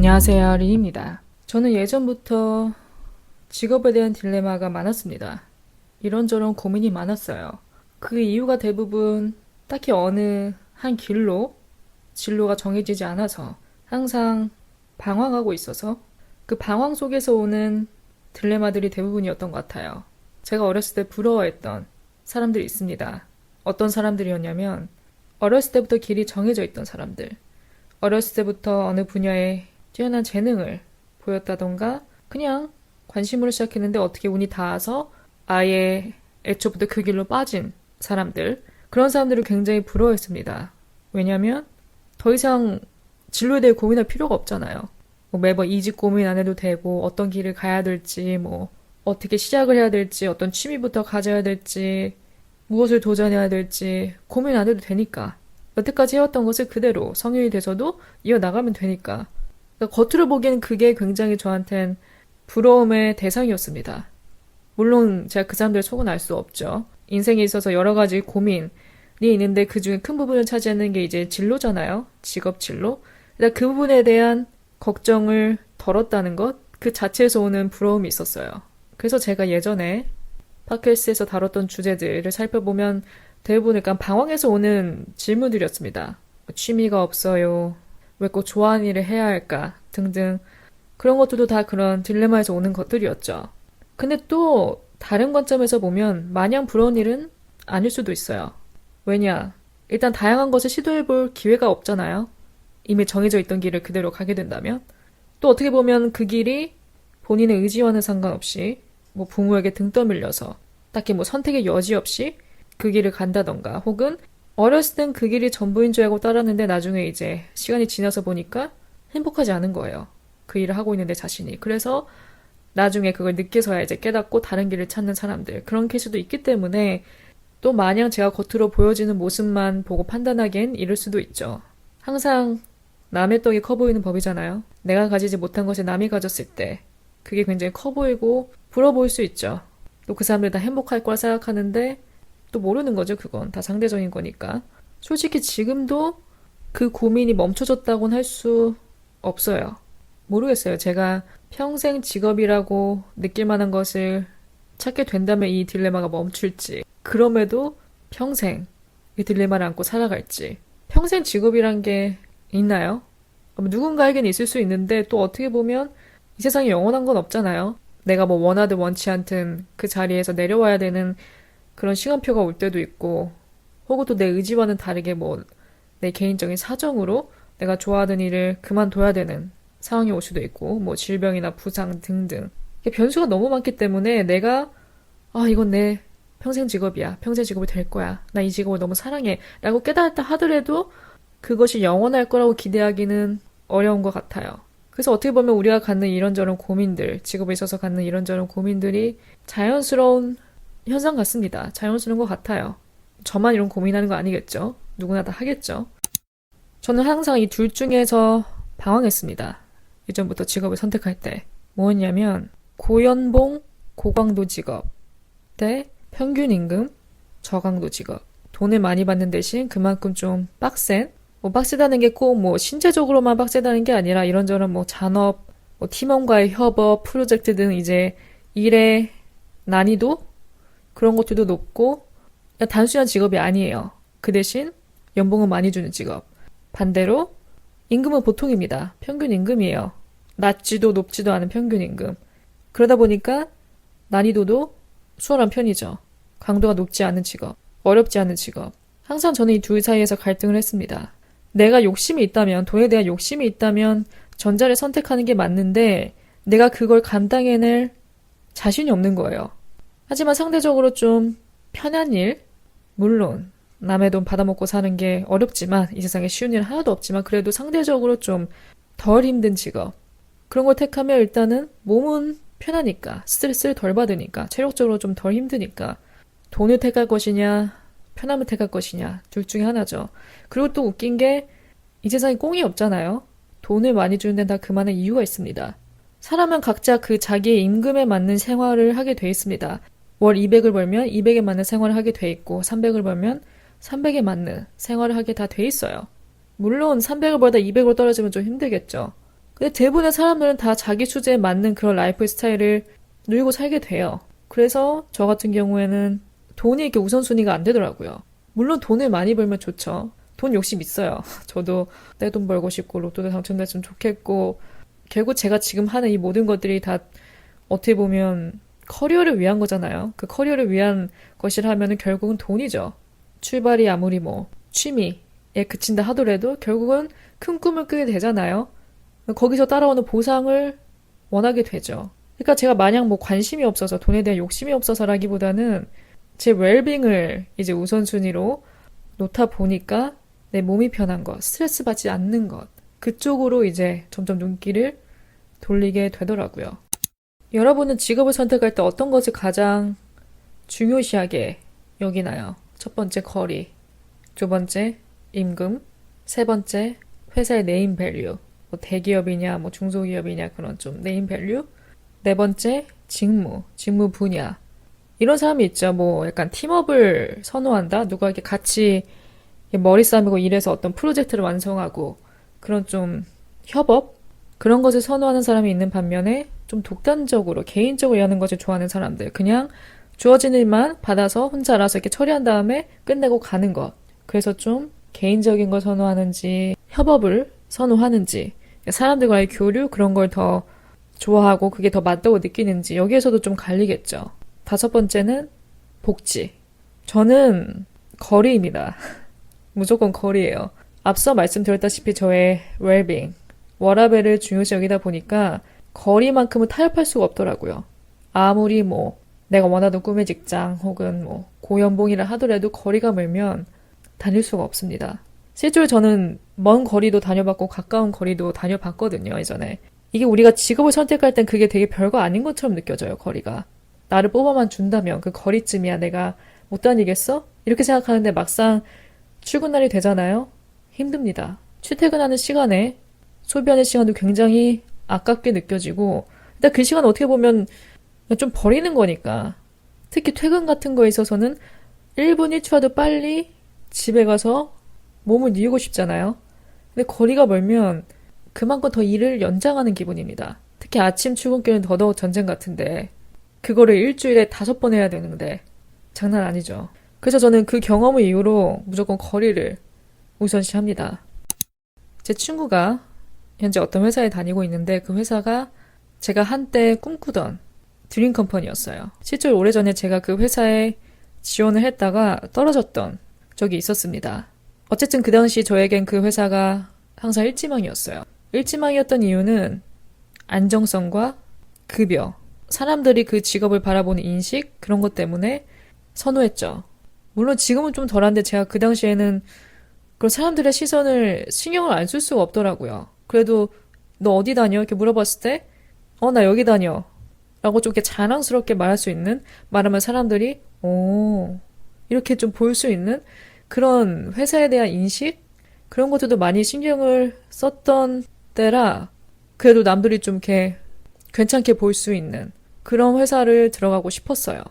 안녕하세요, 리입니다. 저는 예전부터 직업에 대한 딜레마가 많았습니다. 이런저런 고민이 많았어요. 그 이유가 대부분 딱히 어느 한 길로 진로가 정해지지 않아서 항상 방황하고 있어서 그 방황 속에서 오는 딜레마들이 대부분이었던 것 같아요. 제가 어렸을 때 부러워했던 사람들이 있습니다. 어떤 사람들이었냐면 어렸을 때부터 길이 정해져 있던 사람들. 어렸을 때부터 어느 분야에 뛰어난 재능을 보였다던가 그냥 관심으로 시작했는데 어떻게 운이 닿아서 아예 애초부터 그 길로 빠진 사람들. 그런 사람들을 굉장히 부러워했습니다. 왜냐면 더 이상 진로에 대해 고민할 필요가 없잖아요. 뭐 매번 이직 고민 안 해도 되고 어떤 길을 가야 될지 뭐 어떻게 시작을 해야 될지 어떤 취미부터 가져야 될지 무엇을 도전해야 될지 고민 안 해도 되니까 여태까지 해왔던 것을 그대로 성인이 돼서도 이어나가면 되니까 그러니까 겉으로 보기에는 그게 굉장히 저한텐 부러움의 대상이었습니다. 물론 제가 그 사람들의 속은 알 수 없죠. 인생에 있어서 여러 가지 고민이 있는데 그 중에 큰 부분을 차지하는 게 이제 진로잖아요. 직업 진로. 그러니까 그 부분에 대한 걱정을 덜었다는 것, 그 자체에서 오는 부러움이 있었어요. 그래서 제가 예전에 팟캐스트에서 다뤘던 주제들을 살펴보면 대부분 약간 방황에서 오는 질문들이었습니다. 취미가 없어요. 왜 꼭 좋아하는 일을 해야 할까? 등등. 그런 것들도 다 그런 딜레마에서 오는 것들이었죠. 근데 또 다른 관점에서 보면 마냥 부러운 일은 아닐 수도 있어요. 왜냐? 일단 다양한 것을 시도해볼 기회가 없잖아요. 이미 정해져 있던 길을 그대로 가게 된다면. 또 어떻게 보면 그 길이 본인의 의지와는 상관없이 뭐 부모에게 등 떠밀려서 딱히 뭐 선택의 여지 없이 그 길을 간다던가 혹은 어렸을 땐 그 길이 전부인 줄 알고 따랐는데 나중에 이제 시간이 지나서 보니까 행복하지 않은 거예요. 그 일을 하고 있는 내 자신이. 그래서 나중에 그걸 늦게서야 이제 깨닫고 다른 길을 찾는 사람들. 그런 케이스도 있기 때문에 또 마냥 제가 겉으로 보여지는 모습만 보고 판단하기엔 이럴 수도 있죠. 항상 남의 떡이 커 보이는 법이잖아요. 내가 가지지 못한 것을 남이 가졌을 때 그게 굉장히 커 보이고 부러워 보일 수 있죠. 또 그 사람들 다 행복할 거라 생각하는데 또 모르는 거죠. 그건 다 상대적인 거니까. 솔직히 지금도 그 고민이 멈춰졌다고는 할 수 없어요. 모르겠어요. 제가 평생 직업이라고 느낄 만한 것을 찾게 된다면 이 딜레마가 멈출지. 그럼에도 평생 이 딜레마를 안고 살아갈지. 평생 직업이란 게 있나요? 누군가에겐 있을 수 있는데 또 어떻게 보면 이 세상에 영원한 건 없잖아요. 내가 뭐 원하든 원치 않든 그 자리에서 내려와야 되는 그런 시간표가 올 때도 있고 혹은 또 내 의지와는 다르게 뭐 내 개인적인 사정으로 내가 좋아하던 일을 그만둬야 되는 상황이 올 수도 있고 뭐 질병이나 부상 등등 변수가 너무 많기 때문에 내가 이건 내 평생 직업이야. 평생 직업이 될 거야. 나 이 직업을 너무 사랑해. 라고 깨달았다 하더라도 그것이 영원할 거라고 기대하기는 어려운 것 같아요. 그래서 어떻게 보면 우리가 갖는 이런저런 고민들, 직업에 있어서 갖는 이런저런 고민들이 자연스러운 현상 같습니다. 자연스러운 것 같아요. 저만 이런 고민하는 거 아니겠죠? 누구나 다 하겠죠? 저는 항상 이 둘 중에서 방황했습니다. 예전부터 직업을 선택할 때. 뭐였냐면 고연봉, 고강도 직업 대 평균 임금, 저강도 직업. 돈을 많이 받는 대신 그만큼 좀 빡센, 빡세다는 게 꼭 뭐 신체적으로만 빡세다는 게 아니라 이런저런 뭐 잔업, 팀원과의 협업, 프로젝트 등 이제 일의 난이도? 그런 것들도 높고 단순한 직업이 아니에요. 그 대신 연봉은 많이 주는 직업. 반대로 임금은 보통입니다. 평균 임금이에요. 낮지도 높지도 않은 평균 임금. 그러다 보니까 난이도도 수월한 편이죠. 강도가 높지 않은 직업, 어렵지 않은 직업. 항상 저는 이 둘 사이에서 갈등을 했습니다. 내가 욕심이 있다면, 돈에 대한 욕심이 있다면 전자를 선택하는 게 맞는데 내가 그걸 감당해낼 자신이 없는 거예요. 하지만 상대적으로 좀 편한 일, 물론 남의 돈 받아먹고 사는 게 어렵지만 이 세상에 쉬운 일 하나도 없지만 그래도 상대적으로 좀 덜 힘든 직업. 그런 걸 택하면 일단은 몸은 편하니까, 스트레스를 덜 받으니까, 체력적으로 좀 덜 힘드니까 돈을 택할 것이냐, 편함을 택할 것이냐, 둘 중에 하나죠. 그리고 또 웃긴 게 이 세상에 꽁이 없잖아요. 돈을 많이 주는 데는 다 그만한 이유가 있습니다. 사람은 각자 그 자기의 임금에 맞는 생활을 하게 돼 있습니다. 월 200을 벌면 200에 맞는 생활을 하게 돼 있고 300을 벌면 300에 맞는 생활을 하게 다 돼 있어요. 물론 300을 벌다 200으로 떨어지면 좀 힘들겠죠. 근데 대부분의 사람들은 다 자기 주제에 맞는 그런 라이프 스타일을 누리고 살게 돼요. 그래서 저 같은 경우에는 돈이 이렇게 우선순위가 안 되더라고요. 물론 돈을 많이 벌면 좋죠. 돈 욕심 있어요. 저도 내 돈 벌고 싶고 로또도 당첨됐으면 좋겠고 결국 제가 지금 하는 이 모든 것들이 다 어떻게 보면 커리어를 위한 거잖아요. 그 커리어를 위한 것이라면은 결국은 돈이죠. 출발이 아무리 뭐 취미에 그친다 하더라도 결국은 큰 꿈을 꾸게 되잖아요. 거기서 따라오는 보상을 원하게 되죠. 그러니까 제가 마냥 뭐 관심이 없어서 돈에 대한 욕심이 없어서라기보다는 제 웰빙을 이제 우선순위로 놓다 보니까 내 몸이 편한 것, 스트레스 받지 않는 것 그쪽으로 이제 점점 눈길을 돌리게 되더라고요. 여러분은 직업을 선택할 때 어떤 것을 가장 중요시하게 여기나요? 첫 번째 거리, 두 번째 임금, 세 번째 회사의 네임 밸류, 뭐 대기업이냐 뭐 중소기업이냐 그런 좀 네임 밸류, 네 번째 직무 분야. 이런 사람이 있죠. 뭐 약간 팀업을 선호한다. 누가 이렇게 같이 머리 싸매고 일해서 어떤 프로젝트를 완성하고 그런 좀 협업 그런 것을 선호하는 사람이 있는 반면에 좀 독단적으로 개인적으로 일하는 것을 좋아하는 사람들. 그냥 주어진 일만 받아서 혼자 알아서 이렇게 처리한 다음에 끝내고 가는 것. 그래서 좀 개인적인 걸 선호하는지 협업을 선호하는지 사람들과의 교류 그런 걸 더 좋아하고 그게 더 맞다고 느끼는지 여기에서도 좀 갈리겠죠. 다섯 번째는 복지. 저는 거리입니다. 무조건 거리예요. 앞서 말씀드렸다시피 저의 웰빙, 워라밸을 중요시 여기다 보니까 거리만큼은 타협할 수가 없더라고요. 아무리 뭐 내가 원하던 꿈의 직장 혹은 뭐 고연봉이라 하더라도 거리가 멀면 다닐 수가 없습니다. 실제로 저는 먼 거리도 다녀봤고 가까운 거리도 다녀봤거든요, 예전에. 이게 우리가 직업을 선택할 땐 그게 되게 별거 아닌 것처럼 느껴져요, 거리가. 나를 뽑아만 준다면 그 거리쯤이야 내가 못 다니겠어? 이렇게 생각하는데 막상 출근날이 되잖아요? 힘듭니다. 출퇴근하는 시간에 소비하는 시간도 굉장히 아깝게 느껴지고 일단 그 시간 어떻게 보면 좀 버리는 거니까 특히 퇴근 같은 거에 있어서는 1분 1초라도 빨리 집에 가서 몸을 뉘우고 싶잖아요. 근데 거리가 멀면 그만큼 더 일을 연장하는 기분입니다. 특히 아침 출근길은 더더욱 전쟁 같은데 그거를 일주일에 5번 해야 되는데 장난 아니죠. 그래서 저는 그 경험을 이후로 무조건 거리를 우선시합니다. 제 친구가 현재 어떤 회사에 다니고 있는데 그 회사가 제가 한때 꿈꾸던 드림 컴퍼니였어요. 실제로 오래전에 제가 그 회사에 지원을 했다가 떨어졌던 적이 있었습니다. 어쨌든 그 당시 저에겐 그 회사가 항상 일지망이었어요. 일지망이었던 이유는 안정성과 급여, 사람들이 그 직업을 바라보는 인식 그런 것 때문에 선호했죠. 물론 지금은 좀 덜한데 제가 그 당시에는 그런 사람들의 시선을 신경을 안 쓸 수가 없더라고요. 그래도 너 어디 다녀? 이렇게 물어봤을 때 나 여기 다녀. 라고 좀 이렇게 자랑스럽게 말할 수 있는 말하면 사람들이 이렇게 좀 볼 수 있는 그런 회사에 대한 인식? 그런 것들도 많이 신경을 썼던 때라 그래도 남들이 좀 이렇게 괜찮게 볼 수 있는 그런 회사를 들어가고 싶었어요.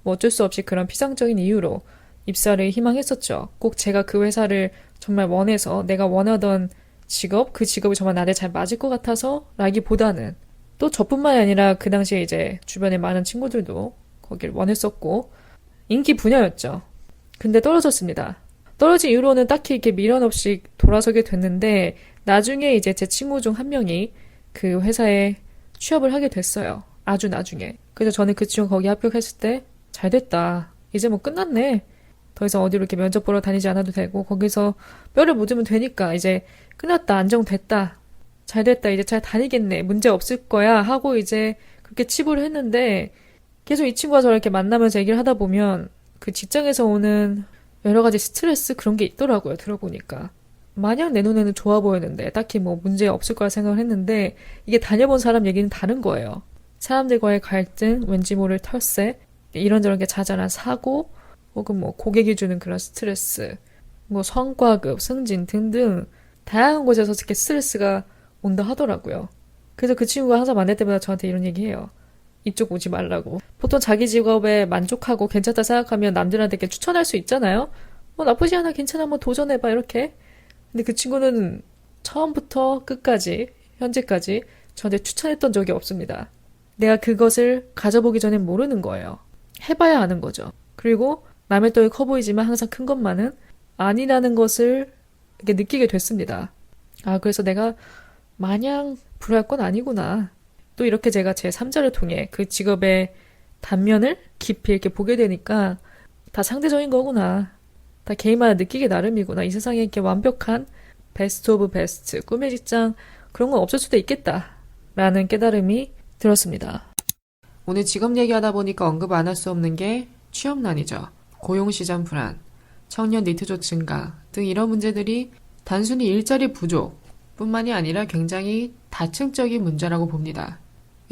뭐 어쩔 수 없이 그런 피상적인 이유로 입사를 희망했었죠. 꼭 제가 그 회사를 정말 원해서 내가 원하던 직업, 그 직업이 정말 나한테 잘 맞을 것 같아서 라기보다는 또 저뿐만이 아니라 그 당시에 이제 주변에 많은 친구들도 거길 원했었고 인기 분야였죠. 근데 떨어졌습니다. 떨어진 이후로는 딱히 이렇게 미련 없이 돌아서게 됐는데 나중에 이제 제 친구 중 한 명이 그 회사에 취업을 하게 됐어요. 아주 나중에. 그래서 저는 그 친구 거기 합격했을 때 잘 됐다. 이제 뭐 끝났네. 더 이상 어디로 이렇게 면접 보러 다니지 않아도 되고 거기서 뼈를 묻으면 되니까 이제 끝났다. 안정됐다. 잘 됐다. 이제 잘 다니겠네. 문제 없을 거야. 하고 이제 그렇게 치부를 했는데 계속 이 친구가 저를 이렇게 만나면서 얘기를 하다 보면 그 직장에서 오는 여러 가지 스트레스 그런 게 있더라고요. 들어보니까. 마냥 내 눈에는 좋아 보였는데 딱히 뭐 문제 없을 거라 생각을 했는데 이게 다녀본 사람 얘기는 다른 거예요. 사람들과의 갈등, 왠지 모를 털세, 이런저런 게 자잘한 사고, 혹은 뭐 고객이 주는 그런 스트레스, 뭐 성과급, 승진 등등 다양한 곳에서 이렇게 스트레스가 온다 하더라고요. 그래서 그 친구가 항상 만날 때마다 저한테 이런 얘기해요. 이쪽 오지 말라고. 보통 자기 직업에 만족하고 괜찮다 생각하면 남들한테 이렇게 추천할 수 있잖아요. 나쁘지 않아, 괜찮아, 한번 도전해봐 이렇게. 근데 그 친구는 처음부터 끝까지 현재까지 저한테 추천했던 적이 없습니다. 내가 그것을 가져보기 전엔 모르는 거예요. 해봐야 아는 거죠. 그리고 남의 떡이 커 보이지만 항상 큰 것만은 아니라는 것을 이렇게 느끼게 됐습니다. 그래서 내가 마냥 불효할 건 아니구나. 또 이렇게 제가 제 3자를 통해 그 직업의 단면을 깊이 이렇게 보게 되니까 다 상대적인 거구나. 다 개인마다 느끼기 나름이구나. 이 세상에 이렇게 완벽한 베스트 오브 베스트, 꿈의 직장 그런 건 없을 수도 있겠다. 라는 깨달음이 들었습니다. 오늘 직업 얘기하다 보니까 언급 안 할 수 없는 게 취업난이죠. 고용시장 불안, 청년 니트족 증가 등 이런 문제들이 단순히 일자리 부족 뿐만이 아니라 굉장히 다층적인 문제라고 봅니다.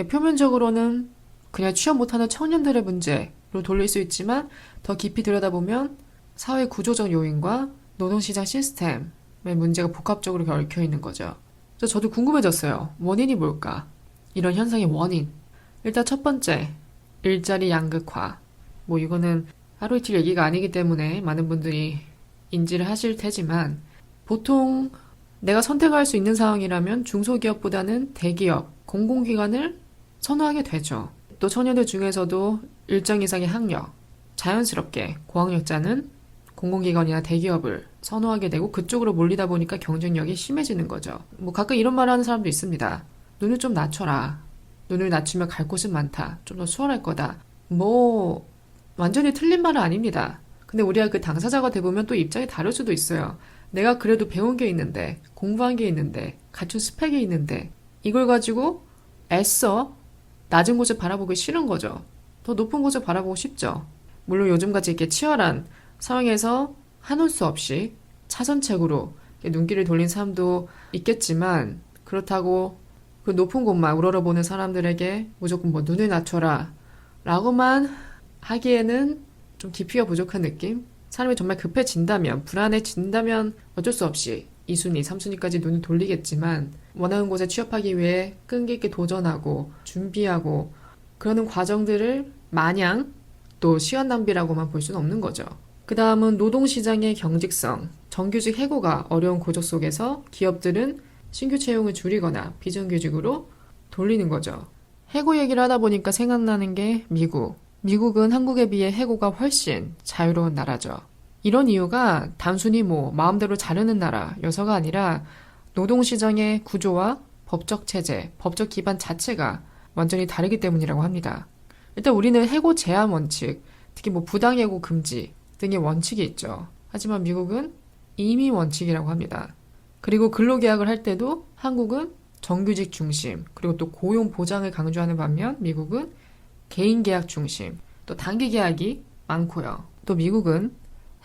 표면적으로는 그냥 취업 못하는 청년들의 문제로 돌릴 수 있지만 더 깊이 들여다보면 사회 구조적 요인과 노동시장 시스템의 문제가 복합적으로 얽혀 있는 거죠. 그래서 저도 궁금해졌어요. 원인이 뭘까? 이런 현상의 원인. 일단 첫 번째, 일자리 양극화. 이거는 하루 이틀 얘기가 아니기 때문에 많은 분들이 인지를 하실 테지만 보통 내가 선택할 수 있는 상황이라면 중소기업보다는 대기업, 공공기관을 선호하게 되죠. 또 청년들 중에서도 일정 이상의 학력, 자연스럽게 고학력자는 공공기관이나 대기업을 선호하게 되고 그쪽으로 몰리다 보니까 경쟁력이 심해지는 거죠. 가끔 이런 말 하는 사람도 있습니다. 눈을 좀 낮춰라. 눈을 낮추면 갈 곳은 많다. 좀 더 수월할 거다. 완전히 틀린 말은 아닙니다. 근데 우리가 그 당사자가 돼보면 또 입장이 다를 수도 있어요. 내가 그래도 배운 게 있는데, 공부한 게 있는데, 갖춘 스펙이 있는데, 이걸 가지고 애써 낮은 곳을 바라보기 싫은 거죠. 더 높은 곳을 바라보고 싶죠. 물론 요즘같이 이렇게 치열한 상황에서 한올 수 없이 차선책으로 눈길을 돌린 사람도 있겠지만, 그렇다고 그 높은 곳만 우러러보는 사람들에게 무조건 눈을 낮춰라 라고만 하기에는 좀 깊이가 부족한 느낌? 사람이 정말 급해진다면, 불안해진다면 어쩔 수 없이 2순위, 3순위까지 눈을 돌리겠지만 원하는 곳에 취업하기 위해 끈기 있게 도전하고 준비하고 그러는 과정들을 마냥 또 시간 낭비라고만 볼 수는 없는 거죠. 그 다음은 노동시장의 경직성, 정규직 해고가 어려운 구조 속에서 기업들은 신규 채용을 줄이거나 비정규직으로 돌리는 거죠. 해고 얘기를 하다 보니까 생각나는 게 미국. 미국은 한국에 비해 해고가 훨씬 자유로운 나라죠. 이런 이유가 단순히 마음대로 자르는 나라여서가 아니라 노동시장의 구조와 법적 체제, 법적 기반 자체가 완전히 다르기 때문이라고 합니다. 일단 우리는 해고 제한 원칙, 특히 부당해고 금지 등의 원칙이 있죠. 하지만 미국은 임의 원칙이라고 합니다. 그리고 근로계약을 할 때도 한국은 정규직 중심, 그리고 또 고용 보장을 강조하는 반면 미국은 개인계약 중심, 또 단기계약이 많고요. 또 미국은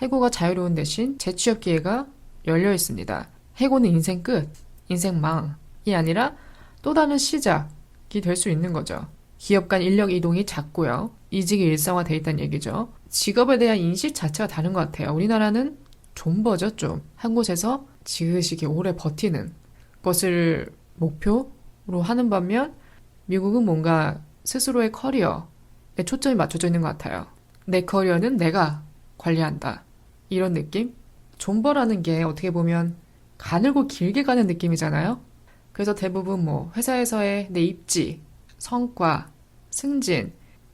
해고가 자유로운 대신 재취업 기회가 열려 있습니다. 해고는 인생 끝, 인생 망이 아니라 또 다른 시작이 될 수 있는 거죠. 기업 간 인력 이동이 작고요. 이직이 일상화돼 있다는 얘기죠. 직업에 대한 인식 자체가 다른 것 같아요. 우리나라는 존버죠, 좀. 한 곳에서 지그시 오래 버티는 것을 목표로 하는 반면 미국은 뭔가 스스로의 커리어에 초점이 맞춰져 있는 것 같아요. 내 커리어는 내가 관리한다. 이런 느낌? 존버라는 게 어떻게 보면 가늘고 길게 가는 느낌이잖아요. 그래서 대부분 회사에서의 내 입지, 성과, 승진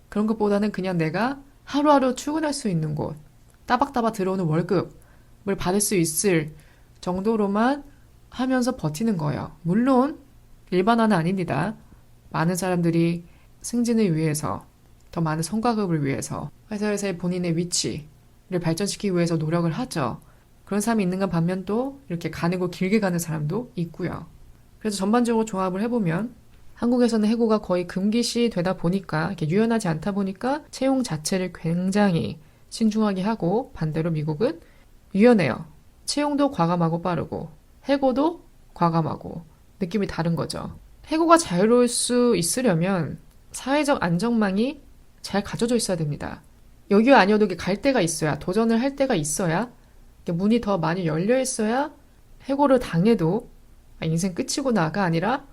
그런 것보다는 그냥 내가 하루하루 출근할 수 있는 곳, 따박따박 들어오는 월급을 받을 수 있을 정도로만 하면서 버티는 거예요. 물론 일반화는 아닙니다. 많은 사람들이 승진을 위해서, 더 많은 성과급을 위해서 회사에서의 본인의 위치를 발전시키기 위해서 노력을 하죠. 그런 사람이 있는가 반면 또 이렇게 가늘고 길게 가는 사람도 있고요. 그래서 전반적으로 종합을 해보면 한국에서는 해고가 거의 금기시 되다 보니까 이렇게 유연하지 않다 보니까 채용 자체를 굉장히 신중하게 하고 반대로 미국은 유연해요. 채용도 과감하고 빠르고 해고도 과감하고 느낌이 다른 거죠. 해고가 자유로울 수 있으려면 사회적 안전망이 잘 갖춰져 있어야 됩니다. 여기가 아니어도 이렇게 갈 데가 있어야, 도전을 할 데가 있어야, 문이 더 많이 열려 있어야 해고를 당해도 인생 끝이구나가 아니라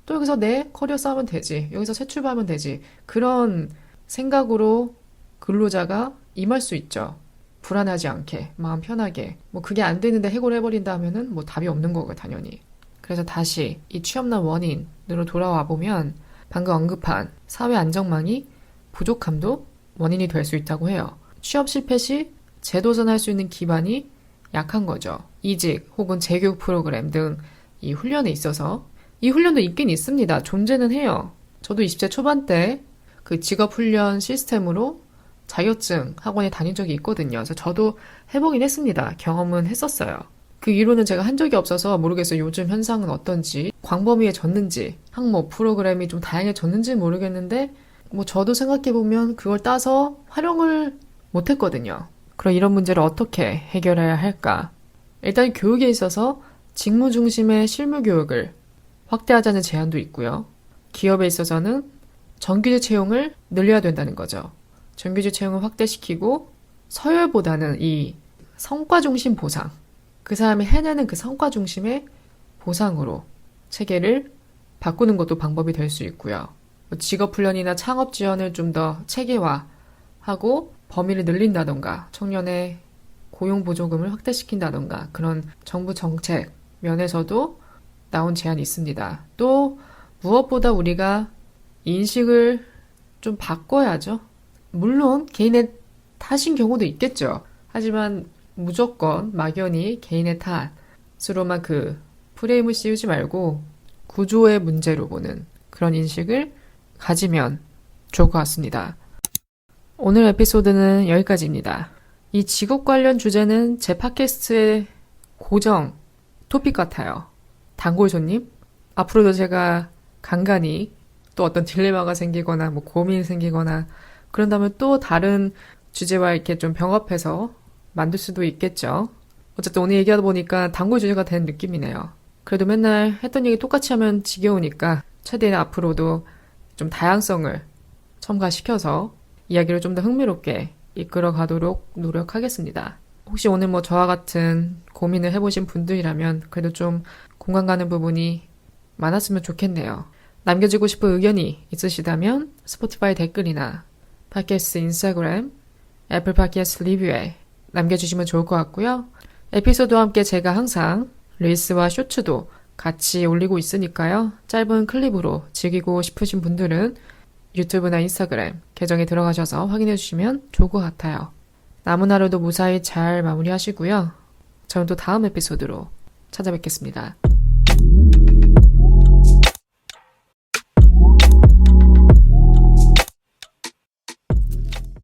또 여기서 내 커리어 쌓으면 되지, 여기서 새 출발하면 되지, 그런 생각으로 근로자가 임할 수 있죠. 불안하지 않게, 마음 편하게. 그게 안 되는데 해고를 해버린다 하면은 답이 없는 거고, 당연히. 그래서 다시 이 취업난 원인으로 돌아와 보면 방금 언급한 사회 안정망이 부족함도 원인이 될 수 있다고 해요. 취업 실패 시 재도전할 수 있는 기반이 약한 거죠. 이직 혹은 재교육 프로그램 등 이 훈련에 있어서 이 훈련도 있긴 있습니다. 존재는 해요. 저도 20대 초반 때 그 직업훈련 시스템으로 자격증 학원에 다닌 적이 있거든요. 그래서 저도 해보긴 했습니다. 경험은 했었어요. 그 이론은 제가 한 적이 없어서 모르겠어요. 요즘 현상은 어떤지, 광범위해졌는지, 항목 프로그램이 좀 다양해졌는지 모르겠는데 뭐 저도 생각해보면 그걸 따서 활용을 못했거든요. 그럼 이런 문제를 어떻게 해결해야 할까? 일단 교육에 있어서 직무 중심의 실무 교육을 확대하자는 제안도 있고요. 기업에 있어서는 정규직 채용을 늘려야 된다는 거죠. 정규직 채용을 확대시키고 서열보다는 이 성과 중심 보상, 그 사람이 해내는 그 성과 중심의 보상으로 체계를 바꾸는 것도 방법이 될 수 있고요. 직업훈련이나 창업 지원을 좀 더 체계화하고 범위를 늘린다던가 청년의 고용보조금을 확대시킨다던가 그런 정부 정책 면에서도 나온 제안이 있습니다. 또 무엇보다 우리가 인식을 좀 바꿔야죠. 물론 개인의 탓인 경우도 있겠죠. 하지만 무조건 막연히 개인의 탓으로만 그 프레임을 씌우지 말고 구조의 문제로 보는 그런 인식을 가지면 좋을 것 같습니다. 오늘 에피소드는 여기까지입니다. 이 직업 관련 주제는 제 팟캐스트의 고정 토픽 같아요. 단골 손님? 앞으로도 제가 간간히 또 어떤 딜레마가 생기거나 뭐 고민이 생기거나 그런다면 또 다른 주제와 이렇게 좀 병합해서 만들 수도 있겠죠. 어쨌든 오늘 얘기하다 보니까 단골 주제가 된 느낌이네요. 그래도 맨날 했던 얘기 똑같이 하면 지겨우니까 최대한 앞으로도 좀 다양성을 첨가시켜서 이야기를 좀 더 흥미롭게 이끌어 가도록 노력하겠습니다. 혹시 오늘 뭐 저와 같은 고민을 해보신 분들이라면 그래도 좀 공감 가는 부분이 많았으면 좋겠네요. 남겨주고 싶은 의견이 있으시다면 스포티파이 댓글이나 팟캐스트 인스타그램, 애플 팟캐스트 리뷰에 남겨주시면 좋을 것 같고요. 에피소드와 함께 제가 항상 릴스와 쇼츠도 같이 올리고 있으니까요. 짧은 클립으로 즐기고 싶으신 분들은 유튜브나 인스타그램 계정에 들어가셔서 확인해 주시면 좋을 것 같아요. 남은 하루도 무사히 잘 마무리하시고요. 저는 또 다음 에피소드로 찾아뵙겠습니다.